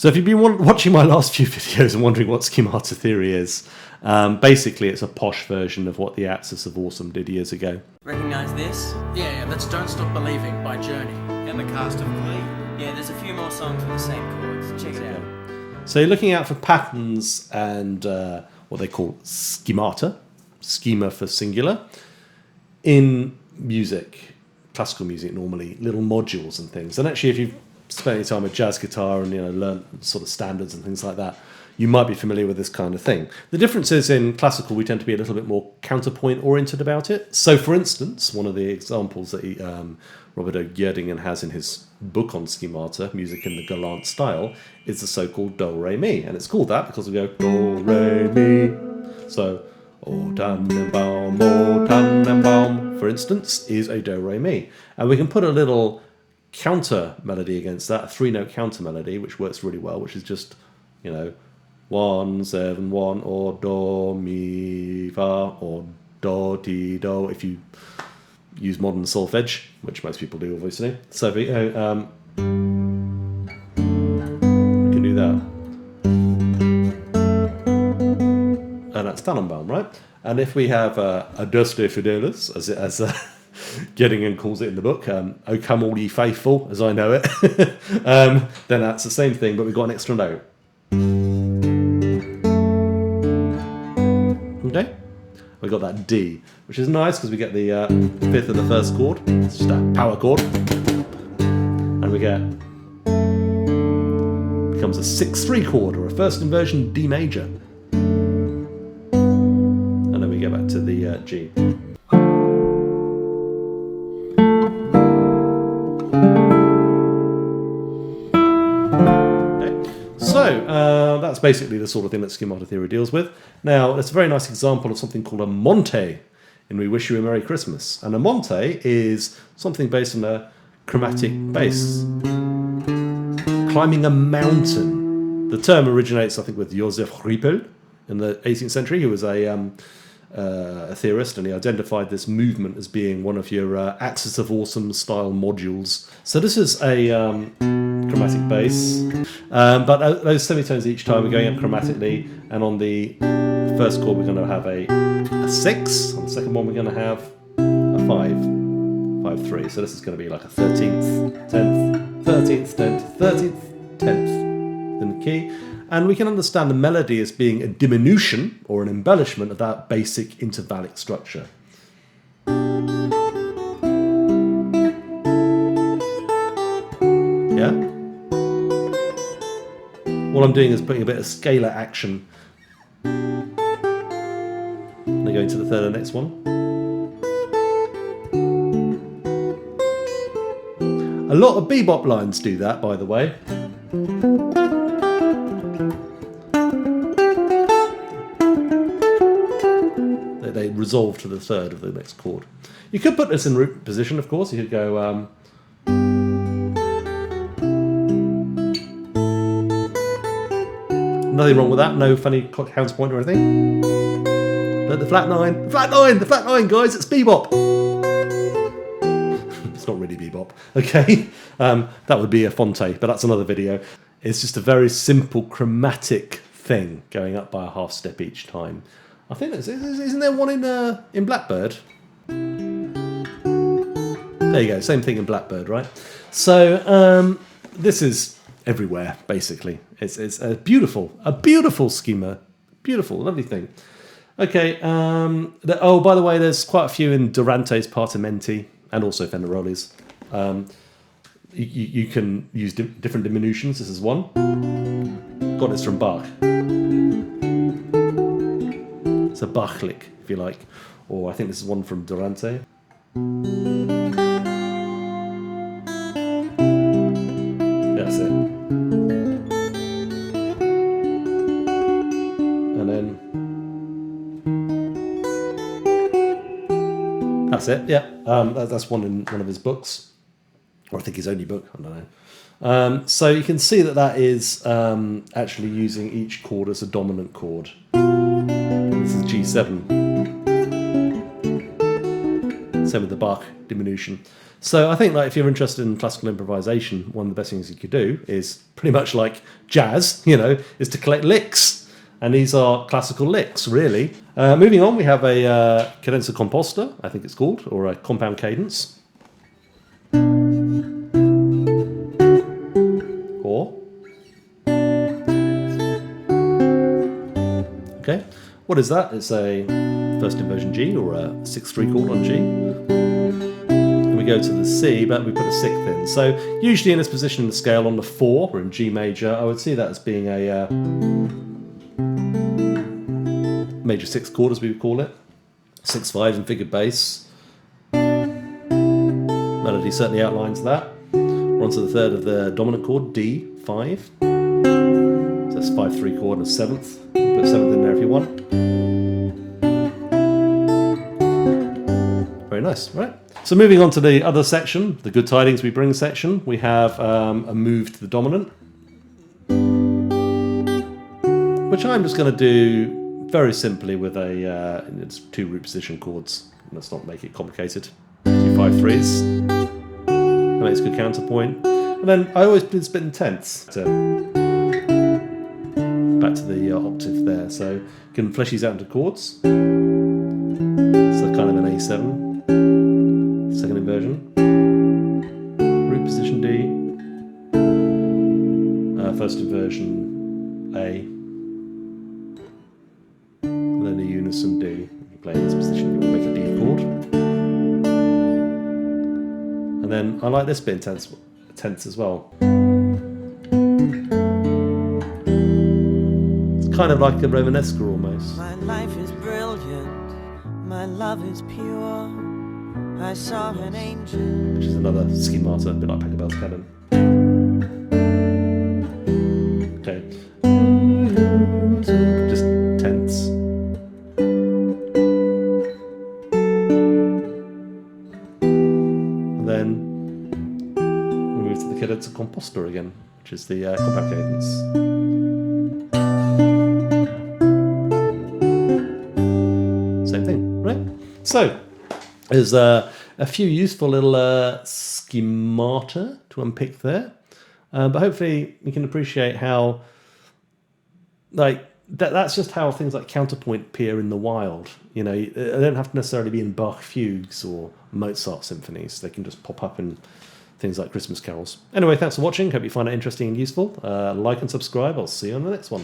So if you've been watching my last few videos and wondering what schemata theory is, basically it's a posh version of what the Axis of Awesome did years ago. Recognise this? Yeah, that's Don't Stop Believing by Journey. And the cast of Glee. Yeah, there's a few more songs with the same chords. Check it out. So you're looking out for patterns and what they call schemata, schema for singular, in music, classical music normally, little modules and things. And actually if you've spent any time with jazz guitar and learned sort of standards and things like that, you might be familiar with this kind of thing. The difference is in classical we tend to be a little bit more counterpoint oriented about it. So for instance, one of the examples that Roberto Gjerdingen has in his book on schemata, Music in the Galant Style, is the so-called do-re-mi. And it's called that because we go do-re-mi. So, O Tannenbaum, for instance, is a do-re-mi. And we can put a little counter melody against that, a 3-note counter melody, which works really well, which is just, 1 7 1 or do mi fa or do ti do if you use modern solfege, which most people do obviously. So we can do that, and that's Tannenbaum, right? And if we have Adeste Fidelis, as Gjerdingen calls it in the book, O come all ye faithful, as I know it, then that's the same thing, but we've got an extra note. Okay, we got that D, which is nice because we get the fifth of the first chord. It's just that power chord, and we get becomes a 6/3 chord or a first inversion D major, and then we go back to the G. That's basically the sort of thing that schemata theory deals with. Now, it's a very nice example of something called a monte in We Wish You a Merry Christmas. And a monte is something based on a chromatic bass. Climbing a mountain. The term originates, I think, with Joseph Riepel in the 18th century, who was a theorist, and he identified this movement as being one of your Axis of Awesome style modules. So this is a chromatic bass, but those semitones each time are going up chromatically, and on the first chord we're going to have a 6, on the second one we're going to have a 5/3. So this is going to be like a 13th, 10th, 13th, 10th, 13th, 10th in the key. And we can understand the melody as being a diminution or an embellishment of that basic intervallic structure. Yeah? All I'm doing is putting a bit of scalar action. And I go into the third and next one. A lot of bebop lines do that, by the way. They resolve to the third of the next chord. You could put this in root position, of course. You could go... Nothing wrong with that. No funny counterpoint or anything. The flat nine. The flat nine, guys. It's bebop. It's not really bebop. Okay. That would be a fonte, but that's another video. It's just a very simple chromatic thing going up by a half step each time. I think isn't there one in Blackbird? There you go, same thing in Blackbird, right? So this is everywhere basically. It's a beautiful schema, beautiful, lovely thing. Okay. By the way, there's quite a few in Durante's Partimenti and also Fenderoli's. You can use different diminutions. This is one. Got this from Bach. It's a Bach-lick, if you like. Or I think this is one from Durante. That's it. And then... That's it, yeah. That's one in one of his books. Or I think his only book, I don't know. So you can see that is actually using each chord as a dominant chord. This is G7. Same with the Bach diminution. So I think like if you're interested in classical improvisation, one of the best things you could do is pretty much like jazz, is to collect licks. And these are classical licks, really. Moving on, we have a cadenza composta, I think it's called, or a compound cadence. Or. Okay, what is that? It's a first inversion G, or a 6/3 chord on G. And we go to the C, but we put a sixth in. So usually in this position in the scale on the 4, or in G major, I would see that as being a major 6th chord, as we would call it. 6/5 in figured bass. Melody certainly outlines that. We're on to the 3rd of the dominant chord, D5. So that's 5/3 chord and a 7th. Put 7th in there if you want. Very nice, right? So moving on to the other section, the good tidings we bring section, we have a move to the dominant, which I'm just going to do very simply with it's 2 root position chords. Let's not make it complicated. 2 5/3s. That makes a good counterpoint. And then I always do split in tenths. Back to the octave there. So you can flesh these out into chords. So kind of an A7. Second inversion. Root position D. First inversion A. And then a unison D. You play in this position, you will make a D chord. And then I like this bit in tenths as well. It's kind of like a Romanesque almost. My life is brilliant, my love is pure. I saw an angel. Which is another schemata, a bit like Pachelbel's canon. Okay. Just tenths. And then we move to the cadenza composta again, which is the compound cadence. Same thing, right? So, there's a few useful little schemata to unpick there, but hopefully you can appreciate how, like, that's just how things like counterpoint appear in the wild. They don't have to necessarily be in Bach fugues or Mozart symphonies. They can just pop up in things like Christmas carols. Anyway, thanks for watching. Hope you find it interesting and useful. Like and subscribe. I'll see you on the next one.